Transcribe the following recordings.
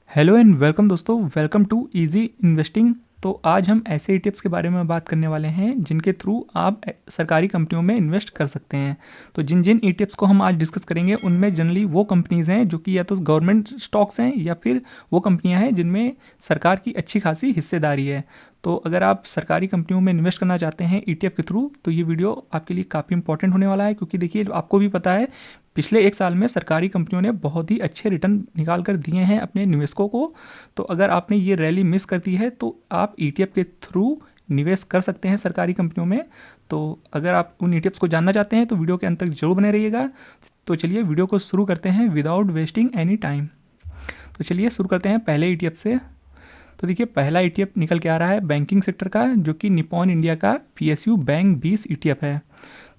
Hello and welcome दोस्तों, welcome to easy investing. तो आज हम ऐसे ईटीएफ्स के बारे में बात करने वाले हैं जिनके थ्रू आप सरकारी कंपनियों में इन्वेस्ट कर सकते हैं। तो जिन जिन ईटीएफ्स को हम आज डिस्कस करेंगे उनमें जनरली वो कंपनीज़ हैं जो कि या तो गवर्नमेंट स्टॉक्स हैं या फिर वो कंपनियां हैं जिनमें सरकार की अच्छी खासी हिस्सेदारी है। तो अगर आप सरकारी कंपनियों में इन्वेस्ट करना चाहते हैं ईटीएफ के थ्रू तो ये वीडियो आपके लिए काफ़ी इंपॉर्टेंट होने वाला है, क्योंकि देखिए आपको भी पता है पिछले एक साल में सरकारी कंपनियों ने बहुत ही अच्छे रिटर्न निकाल कर दिए हैं अपने निवेशकों को। तो अगर आपने ये रैली मिस कर दी है तो आप ईटीएफ के थ्रू निवेश कर सकते हैं सरकारी कंपनियों में। तो अगर आप उन ईटीएफ्स को जानना चाहते हैं तो वीडियो के अंत तक जरूर बने रहिएगा। तो चलिए वीडियो को शुरू करते हैं विदाउट वेस्टिंग एनी टाइम। तो चलिए शुरू करते हैं पहले ईटीएफ से। तो देखिए पहला ईटीएफ निकल के आ रहा है बैंकिंग सेक्टर का, जो कि निपॉन इंडिया का पीएसयू बैंक 20 ईटीएफ है।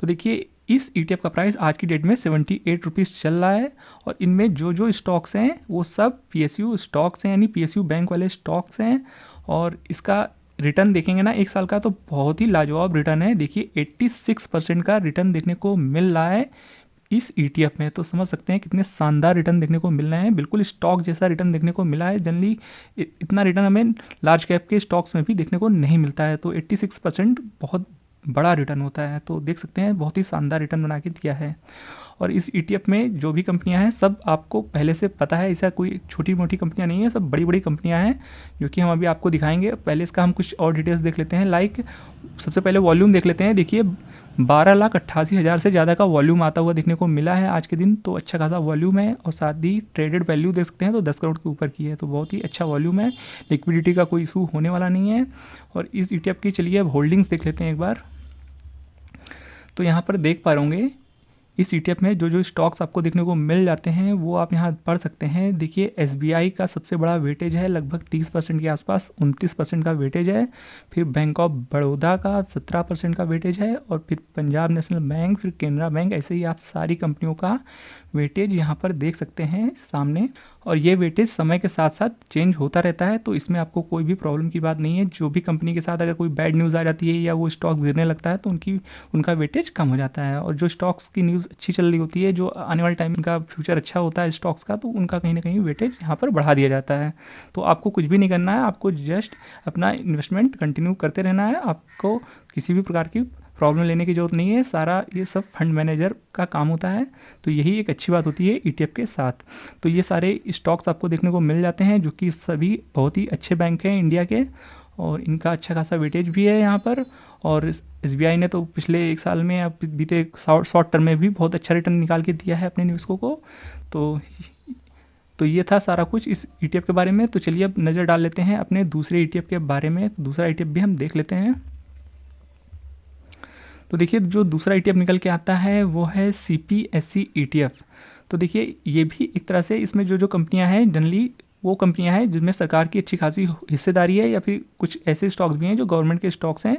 तो देखिए इस ईटीएफ का प्राइस आज की डेट में 78 रुपीज़ चल रहा है और इनमें जो जो स्टॉक्स हैं वो सब पीएसयू स्टॉक्स हैं, यानी पीएसयू बैंक वाले स्टॉक्स हैं। और इसका रिटर्न देखेंगे ना एक साल का तो बहुत ही लाजवाब रिटर्न है। देखिए 86% का रिटर्न देखने को मिल रहा है इस ईटीएफ में। तो समझ सकते हैं कितने शानदार रिटर्न देखने को मिल रहे हैं, बिल्कुल स्टॉक जैसा रिटर्न देखने को मिला है। जनरली इतना रिटर्न हमें लार्ज कैप के स्टॉक्स में भी देखने को नहीं मिलता है। तो 86% बहुत बड़ा रिटर्न होता है। तो देख सकते हैं बहुत ही शानदार रिटर्न बना के दिया है। और इस ईटीएफ में जो भी कंपनियां हैं सब आपको पहले से पता है, ऐसा कोई छोटी मोटी कंपनियां नहीं है, सब बड़ी बड़ी कंपनियां हैं जो कि हम अभी आपको दिखाएंगे। पहले इसका हम कुछ और डिटेल्स देख लेते हैं। लाइक सबसे पहले वॉल्यूम देख लेते हैं। देखिए 12,88,000 से ज़्यादा का वॉल्यूम आता हुआ देखने को मिला है आज के दिन। तो अच्छा खासा वॉल्यूम है और साथ ही ट्रेडेड वैल्यू देख सकते हैं तो 10 करोड़ के ऊपर की है। तो बहुत ही अच्छा वॉल्यूम है, लिक्विडिटी का कोई इशू होने वाला नहीं है। और इस ईटीएफ की चलिए अब होल्डिंग्स देख लेते हैं एक बार। तो यहाँ पर देख पा रहे होंगे इस ईटीएफ में जो जो स्टॉक्स आपको देखने को मिल जाते हैं वो आप यहाँ पढ़ सकते हैं। देखिए एसबीआई का सबसे बड़ा वेटेज है, लगभग 30% के आसपास, 29% का वेटेज है। फिर बैंक ऑफ बड़ौदा का 17% का वेटेज है। और फिर पंजाब नेशनल बैंक, फिर केनरा बैंक, ऐसे ही आप सारी कंपनियों का वेटेज यहाँ पर देख सकते हैं सामने। और ये वेटेज समय के साथ साथ चेंज होता रहता है, तो इसमें आपको कोई भी प्रॉब्लम की बात नहीं है। जो भी कंपनी के साथ अगर कोई बैड न्यूज़ आ जाती है या वो स्टॉक्स गिरने लगता है तो उनका वेटेज कम हो जाता है। और जो स्टॉक्स की न्यूज़ अच्छी चल रही होती है, जो आने वाले टाइम का फ्यूचर अच्छा होता है स्टॉक्स का, तो उनका कहीं ना कहीं वेटेज यहाँ पर बढ़ा दिया जाता है। तो आपको कुछ भी नहीं करना है, आपको जस्ट अपना इन्वेस्टमेंट कंटिन्यू करते रहना है। आपको किसी भी प्रकार की प्रॉब्लम लेने की ज़रूरत नहीं है, सारा ये सब फंड मैनेजर का काम होता है। तो यही एक अच्छी बात होती है ईटीएफ के साथ। तो ये सारे स्टॉक्स आपको देखने को मिल जाते हैं जो कि सभी बहुत ही अच्छे बैंक हैं इंडिया के, और इनका अच्छा खासा वेटेज भी है यहाँ पर। और एसबीआई ने तो पिछले एक साल में, अब बीते शॉर्ट टर्म में भी बहुत अच्छा रिटर्न निकाल के दिया है अपने निवेशकों को। तो ये था सारा कुछ इस ईटीएफ के बारे में। तो चलिए अब नज़र डाल लेते हैं अपने दूसरे ईटीएफ के बारे में। तो दूसरा ईटीएफ भी हम देख लेते हैं। तो देखिए जो दूसरा ईटीएफ निकल के आता है वो है सीपीएससी ईटीएफ। तो देखिए ये भी एक तरह से, इसमें जो जो कंपनियां हैं जनरली वो कंपनियां हैं जिनमें सरकार की अच्छी खासी हिस्सेदारी है, या फिर कुछ ऐसे स्टॉक्स भी हैं जो गवर्नमेंट के स्टॉक्स हैं।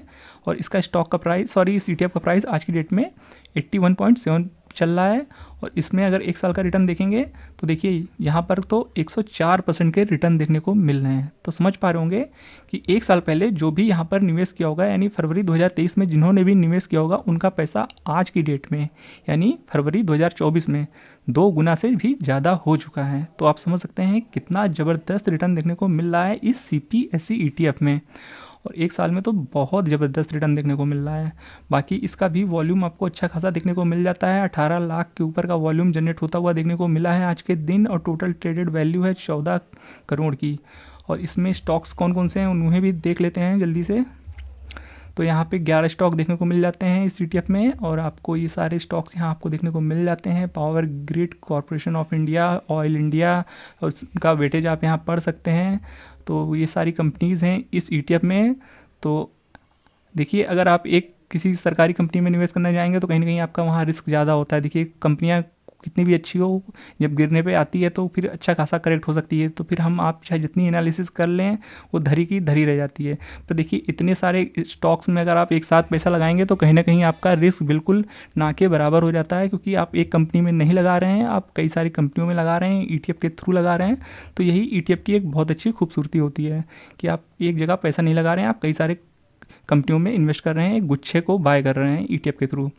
और इसका स्टॉक का प्राइस, इस ईटीएफ का प्राइस आज की डेट में 81.7 चल रहा है। और इसमें अगर एक साल का रिटर्न देखेंगे तो देखिए यहाँ पर तो 104% के रिटर्न देखने को मिल रहे हैं। तो समझ पा रहे होंगे कि एक साल पहले जो भी यहाँ पर निवेश किया होगा, यानी फरवरी 2023 में जिन्होंने भी निवेश किया होगा, उनका पैसा आज की डेट में यानी फरवरी 2024 में 2 गुना से भी ज़्यादा हो चुका है। तो आप समझ सकते हैं कितना ज़बरदस्त रिटर्न देखने को मिल रहा है इस सीपीएससी ईटीएफ में। और एक साल में तो बहुत ज़बरदस्त रिटर्न देखने को मिल रहा है। बाकी इसका भी वॉल्यूम आपको अच्छा खासा देखने को मिल जाता है। 18 लाख के ऊपर का वॉल्यूम जनरेट होता हुआ देखने को मिला है आज के दिन। और टोटल ट्रेडेड वैल्यू है 14 करोड़ की। और इसमें स्टॉक्स कौन कौन से हैं उन्हें भी देख लेते हैं जल्दी से। तो यहाँ पे 11 स्टॉक देखने को मिल जाते हैं इस ईटीएफ में। और आपको ये सारे स्टॉक्स यहाँ आपको देखने को मिल जाते हैं। Power grid corporation of India, oil India, और उसका वेटेज आप यहाँ पढ़ सकते हैं। तो ये सारी कंपनीज़ हैं इस ईटीएफ में। तो देखिए अगर आप एक किसी सरकारी कंपनी में निवेश करना जाएंगे तो कहीं ना कहीं आपका वहाँ रिस्क ज़्यादा होता है। देखिए कंपनियाँ कितनी भी अच्छी हो, जब गिरने पे आती है तो फिर अच्छा खासा करेक्ट हो सकती है। तो फिर आप चाहे जितनी एनालिसिस कर लें वो धरी की धरी रह जाती है। तो देखिए इतने सारे स्टॉक्स में अगर आप एक साथ पैसा लगाएंगे तो कहीं ना कहीं आपका रिस्क बिल्कुल ना के बराबर हो जाता है, क्योंकि आप एक कंपनी में नहीं लगा रहे हैं, आप कई सारी कंपनियों में लगा रहे हैं, ईटीएफ के थ्रू लगा रहे हैं। तो यही ईटीएफ की एक बहुत अच्छी खूबसूरती होती है कि आप एक जगह पैसा नहीं लगा रहे हैं, आप कई सारे कंपनियों में इन्वेस्ट कर रहे हैं, एक गुच्छे को बाय कर रहे हैं ईटीएफ के थ्रू।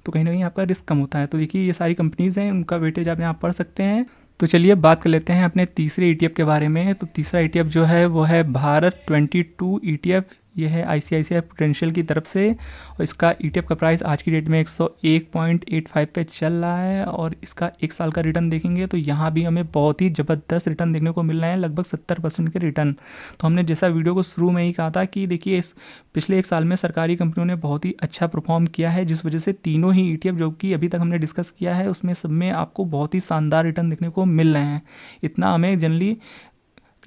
तो कहीं ना कहीं आपका रिस्क कम होता है। तो देखिए ये सारी कंपनीज़ हैं, उनका वेटेज आप यहाँ पढ़ सकते हैं। तो चलिए बात कर लेते हैं अपने तीसरे ETF के बारे में। तो तीसरा ETF जो है वो है भारत 22 ETF। ये है ICICI प्रूडेंशियल की तरफ से और इसका ETF का प्राइस आज की डेट में 101.85 पे चल रहा है। और इसका 1 साल का रिटर्न देखेंगे तो यहाँ भी हमें बहुत ही ज़बरदस्त रिटर्न देखने को मिल रहे हैं, लगभग 70% के रिटर्न। तो हमने जैसा वीडियो को शुरू में ही कहा था कि देखिए इस पिछले 1 साल में सरकारी कंपनियों ने बहुत ही अच्छा परफॉर्म किया है, जिस वजह से तीनों ही ETF जो कि अभी तक हमने डिस्कस किया है उसमें सब में आपको बहुत ही शानदार रिटर्न देखने को मिल रहे हैं। इतना हमें जनरली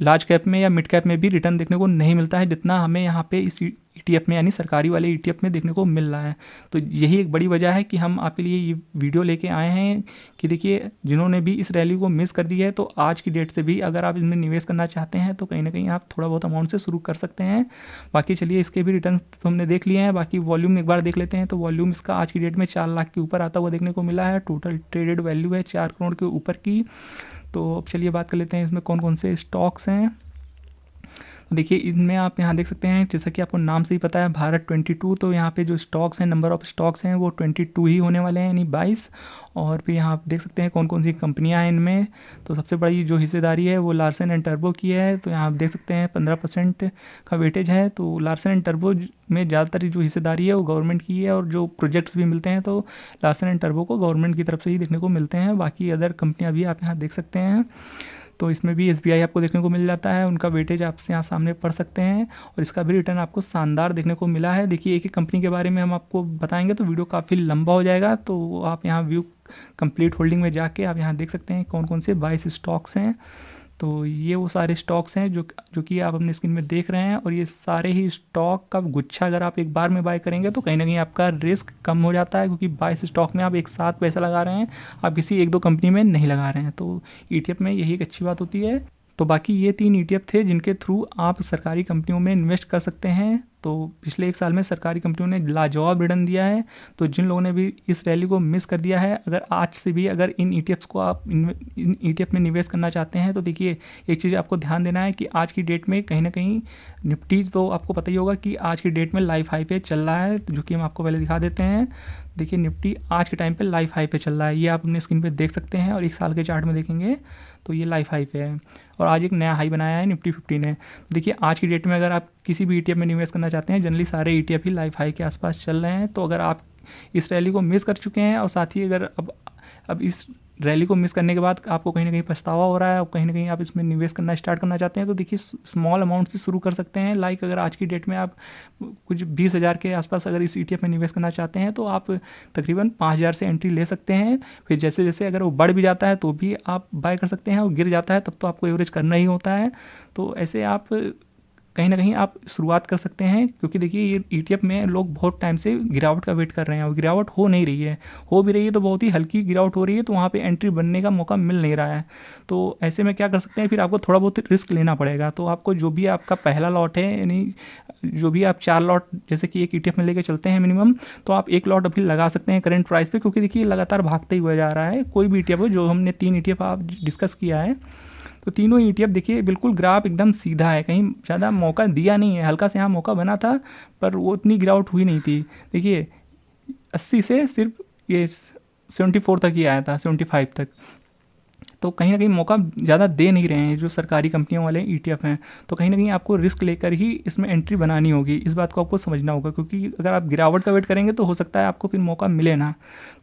लार्ज कैप में या मिड कैप में भी रिटर्न देखने को नहीं मिलता है जितना हमें यहाँ पे इस ETF में यानी सरकारी वाले ETF में देखने को मिल रहा है। तो यही एक बड़ी वजह है कि हम आपके लिए ये वीडियो लेके आए हैं कि देखिए जिन्होंने भी इस रैली को मिस कर दी है तो आज की डेट से भी अगर आप इसमें निवेश करना चाहते हैं तो कहीं ना कहीं आप थोड़ा बहुत अमाउंट से शुरू कर सकते हैं। बाकी चलिए इसके भी रिटर्न तो हमने देख लिए हैं, बाकी वॉल्यूम एक बार देख लेते हैं। तो वॉल्यूम इसका आज की डेट में 4 लाख के ऊपर आता हुआ देखने को मिला है। टोटल ट्रेडेड वैल्यू है 4 करोड़ के ऊपर की। तो अब चलिए बात कर लेते हैं इसमें कौन कौन से स्टॉक्स हैं। देखिए इनमें आप यहाँ देख सकते हैं, जैसा कि आपको नाम से ही पता है भारत 22, तो यहाँ पे जो स्टॉक्स हैं, नंबर ऑफ स्टॉक्स हैं वो 22 ही होने वाले हैं यानी 22। और फिर यहाँ आप देख सकते हैं कौन कौन सी कंपनियाँ हैं इनमें। तो सबसे बड़ी जो हिस्सेदारी है वो लार्सन एंड टर्बो की है। तो यहाँ आप देख सकते हैं 15% का वेटेज है। तो लार्सन एंड टर्बो में ज़्यादातर जो हिस्सेदारी है वो गवर्नमेंट की है और जो प्रोजेक्ट्स भी मिलते हैं तो लार्सन एंड टर्बो को गवर्नमेंट की तरफ से ही देखने को मिलते हैं। बाकी अदर कंपनियाँ भी आप यहाँ देख सकते हैं। तो इसमें भी SBI आपको देखने को मिल जाता है, उनका वेटेज आपसे यहाँ सामने पढ़ सकते हैं और इसका भी रिटर्न आपको शानदार देखने को मिला है। देखिए एक एक कंपनी के बारे में हम आपको बताएंगे तो वीडियो काफ़ी लंबा हो जाएगा। तो आप यहाँ व्यू कंप्लीट होल्डिंग में जाके आप यहाँ देख सकते हैं कौन कौन से 22 स्टॉक्स हैं। तो ये वो सारे स्टॉक्स हैं जो कि आप अपने स्क्रीन में देख रहे हैं और ये सारे ही स्टॉक का गुच्छा अगर आप एक बार में बाय करेंगे तो कहीं ना कहीं आपका रिस्क कम हो जाता है, क्योंकि 22 स्टॉक में आप एक साथ पैसा लगा रहे हैं, आप किसी 1-2 कंपनी में नहीं लगा रहे हैं। तो ETF में यही एक अच्छी बात होती है। तो बाकी ये 3 ETF थे जिनके थ्रू आप सरकारी कंपनियों में इन्वेस्ट कर सकते हैं। तो पिछले 1 साल में सरकारी कंपनियों ने लाजवाब रिटर्न दिया है। तो जिन लोगों ने भी इस रैली को मिस कर दिया है, अगर आज से भी अगर इन ETFs को आप इन ETF में निवेश करना चाहते हैं तो देखिए एक चीज़ आपको ध्यान देना है कि आज की डेट में कहीं ना कहीं निफ्टी, तो आपको पता ही होगा कि आज की डेट में लाइफ हाई पे चल रहा है, जो कि हम आपको पहले दिखा देते हैं। देखिए निफ्टी आज के टाइम पे लाइफ हाई पे चल रहा है, ये आप अपने स्क्रीन पे देख सकते हैं। और 1 साल के चार्ट में देखेंगे तो ये लाइफ हाई पे है और आज एक नया हाई बनाया है निफ्टी 50 ने। देखिए आज की डेट में अगर आप किसी भी ETF में निवेश करना चाहते हैं, जनरली सारे ETF ही लाइफ हाई के आसपास चल रहे हैं। तो अगर आप इस रैली को मिस कर चुके हैं और साथ ही अगर अब इस रैली को मिस करने के बाद आपको कहीं ना कहीं पछतावा हो रहा है और कहीं ना कहीं आप इसमें निवेश करना स्टार्ट करना चाहते हैं, तो देखिए स्मॉल अमाउंट से शुरू कर सकते हैं। लाइक अगर आज की डेट में आप कुछ 20,000 के आसपास अगर इस ETF में निवेश करना चाहते हैं तो आप तकरीबन 5,000 से एंट्री ले सकते हैं। फिर जैसे जैसे अगर वो बढ़ भी जाता है तो भी आप बाय कर सकते हैं, और गिर जाता है तब तो आपको एवरेज करना ही होता है। तो ऐसे आप कहीं ना कहीं आप शुरुआत कर सकते हैं, क्योंकि देखिए ये ETF में लोग बहुत टाइम से गिरावट का वेट कर रहे हैं और गिरावट हो नहीं रही है, हो भी रही है तो बहुत ही हल्की गिरावट हो रही है, तो वहाँ पे एंट्री बनने का मौका मिल नहीं रहा है। तो ऐसे में क्या कर सकते हैं, फिर आपको थोड़ा बहुत रिस्क लेना पड़ेगा। तो आपको जो भी आपका पहला लॉट है, यानी जो भी आप 4 लॉट जैसे कि एक ETF में लेके चलते हैं मिनिमम, तो आप 1 लॉट अभी लगा सकते हैं करंट प्राइस पे, क्योंकि देखिए लगातार भागते ही हुआ जा रहा है। कोई भी ETF हो, जो हमने 3 ETF आप डिस्कस किया है, तो तीनों ETF देखिए बिल्कुल ग्राफ एकदम सीधा है, कहीं ज़्यादा मौका दिया नहीं है। हल्का से यहाँ मौका बना था पर वो इतनी गिरावट हुई नहीं थी। देखिए 80 से सिर्फ ये 74 तक ही आया था, 75 तक। तो कहीं ना कहीं मौका ज़्यादा दे नहीं रहे हैं जो सरकारी कंपनियों वाले ETF हैं। तो कहीं ना कहीं आपको रिस्क लेकर ही इसमें एंट्री बनानी होगी, इस बात को आपको समझना होगा, क्योंकि अगर आप गिरावट का वेट करेंगे तो हो सकता है आपको फिर मौका मिले ना।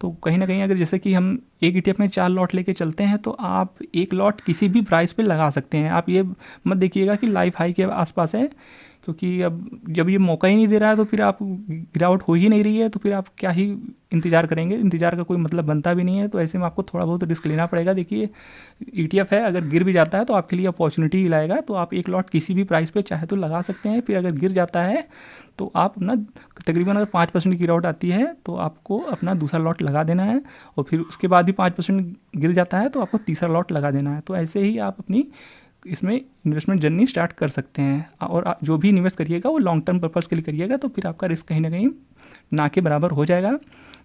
तो कहीं ना कहीं अगर जैसे कि हम एक ETF में 4 लॉट लेके चलते हैं तो आप 1 लॉट किसी भी प्राइस पे लगा सकते हैं। आप ये मत देखिएगा कि लाइफ हाई के आसपास है, क्योंकि अब जब ये मौका ही नहीं दे रहा है तो फिर आप गिरावट हो ही नहीं रही है तो फिर आप क्या ही इंतज़ार करेंगे, इंतज़ार का कोई मतलब बनता भी नहीं है। तो ऐसे में आपको थोड़ा बहुत रिस्क लेना पड़ेगा। देखिए ETF है, अगर गिर भी जाता है तो आपके लिए अपॉर्चुनिटी ही लाएगा, तो आप 1 लॉट किसी भी प्राइस पे चाहे तो लगा सकते हैं। फिर अगर गिर जाता है तो आप अपना तकरीबन अगर 5% की गिरावट आती है तो आपको अपना दूसरा लॉट लगा देना है, और फिर उसके बाद भी 5% गिर जाता है तो आपको तीसरा लॉट लगा देना है। तो ऐसे ही आप अपनी इसमें इन्वेस्टमेंट जर्नी स्टार्ट कर सकते हैं। और जो भी इन्वेस्ट करिएगा वो लॉन्ग टर्म पर्पस के लिए करिएगा, तो फिर आपका रिस्क कहीं ना कहीं ना के बराबर हो जाएगा।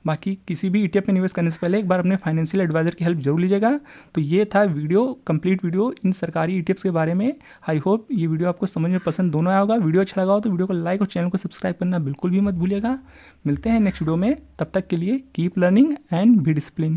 बाकी किसी भी ETF में निवेश करने से पहले एक बार अपने फाइनेंशियल एडवाइजर की हेल्प जरूर लीजिएगा। तो ये था वीडियो, कंप्लीट वीडियो इन सरकारी ETFs के बारे में। आई होप ये वीडियो आपको समझ में पसंद दोनों आया होगा। वीडियो अच्छा लगा हो तो वीडियो को लाइक और चैनल को सब्सक्राइब करना बिल्कुल भी मत भूलिएगा। मिलते हैं नेक्स्ट वीडियो में, तब तक के लिए keep learning and be discipline.